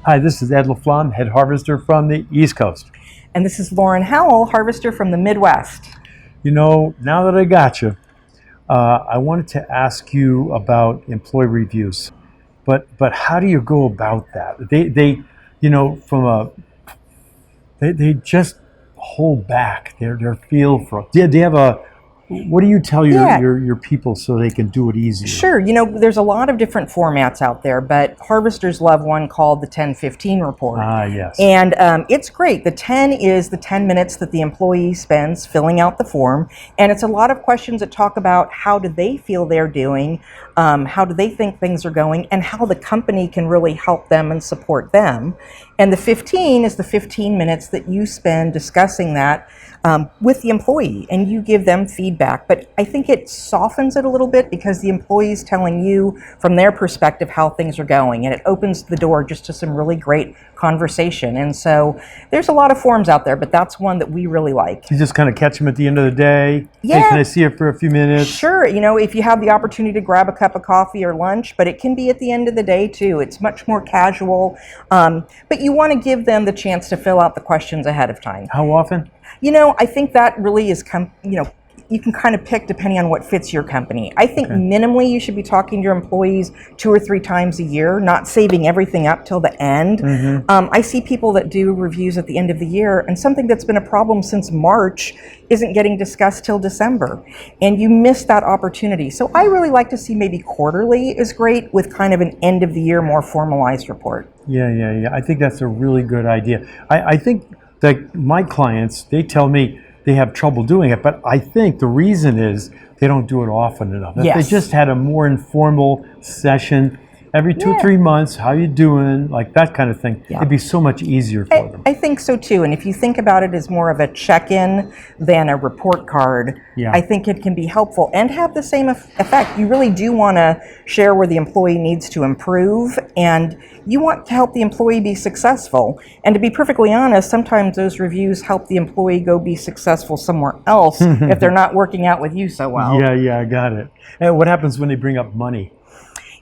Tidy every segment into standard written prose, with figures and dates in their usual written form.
Hi, this is Ed LaFlamme, head harvester from the East Coast. And this is Lauren Howell, harvester from the Midwest. You know, now that I got you, I wanted to ask you about employee reviews. But how do you go about that? They you know, they just hold back their feel for it. Do you have a what do you tell your people so they can do it easier? Sure. You know, there's a lot of different formats out there, but harvesters love one called the 10-15 report. Ah, yes. And it's great. The 10 is the 10 minutes that the employee spends filling out the form. And it's a lot of questions that talk about how do they feel they're doing, how do they think things are going, and how the company can really help them and support them. And the 15 is the 15 minutes that you spend discussing that with the employee, and you give them feedback. But I think it softens it a little bit because the employee's telling you from their perspective how things are going, and it opens the door just to some really great conversation. And so there's a lot of forums out there, but that's one that we really like. You just kind of catch them at the end of the day. Yeah. Hey, can I see you for a few minutes? Sure. You know, if you have the opportunity to grab a cup of coffee or lunch, but it can be at the end of the day too. It's much more casual. But you want to give them the chance to fill out the questions ahead of time. How often? You know, I think that really is, you can kind of pick depending on what fits your company. I think minimally you should be talking to your employees 2 or 3 times a year, not saving everything up till the end. I see people that do reviews at the end of the year, and something that's been a problem since March isn't getting discussed till December, and you miss that opportunity. So I really like to see maybe quarterly is great with kind of an end of the year, more formalized report. Yeah. I think that's a really good idea. I think that my clients, they tell me they have trouble doing it, but I think the reason is they don't do it often enough. If they just had a more informal session every 2 or 3 months, how you doing, like that kind of thing, it'd be so much easier for them. I think so too, and if you think about it as more of a check-in than a report card, I think it can be helpful and have the same effect. You really do want to share where the employee needs to improve, and you want to help the employee be successful. And to be perfectly honest, sometimes those reviews help the employee go be successful somewhere else if they're not working out with you so well. Yeah, I got it. And what happens when they bring up money?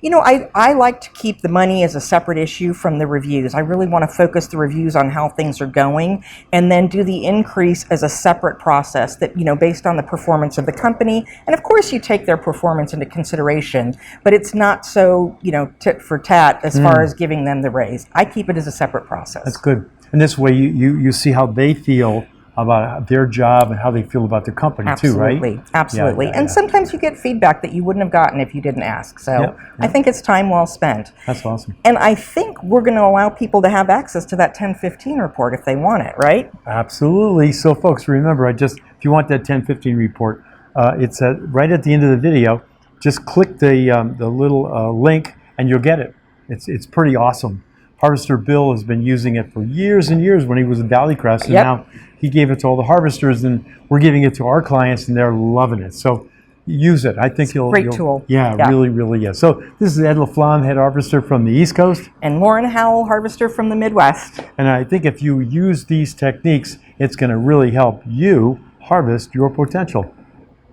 You know, I like to keep the money as a separate issue from the reviews. I really want to focus the reviews on how things are going, and then do the increase as a separate process that, based on the performance of the company. And of course you take their performance into consideration, but it's not so, tit for tat as far as giving them the raise. I keep it as a separate process. That's good. And this way you see how they feel about their job and how they feel about their company too, right? Absolutely. And sometimes you get feedback that you wouldn't have gotten if you didn't ask. So I think it's time well spent. That's awesome. And I think we're going to allow people to have access to that 10-15 report if they want it, right? Absolutely. So folks, remember, if you want that 10-15 report, it's right at the end of the video. Just click the little link and you'll get it. It's pretty awesome. Harvester Bill has been using it for years and years when he was at Valleycrest, and now he gave it to all the harvesters, and we're giving it to our clients, and they're loving it. So use it. I think you'll... Great tool. Yeah, really is. So this is Ed LaFlamme, head harvester from the East Coast. And Lauren Howell, harvester from the Midwest. And I think if you use these techniques, it's going to really help you harvest your potential.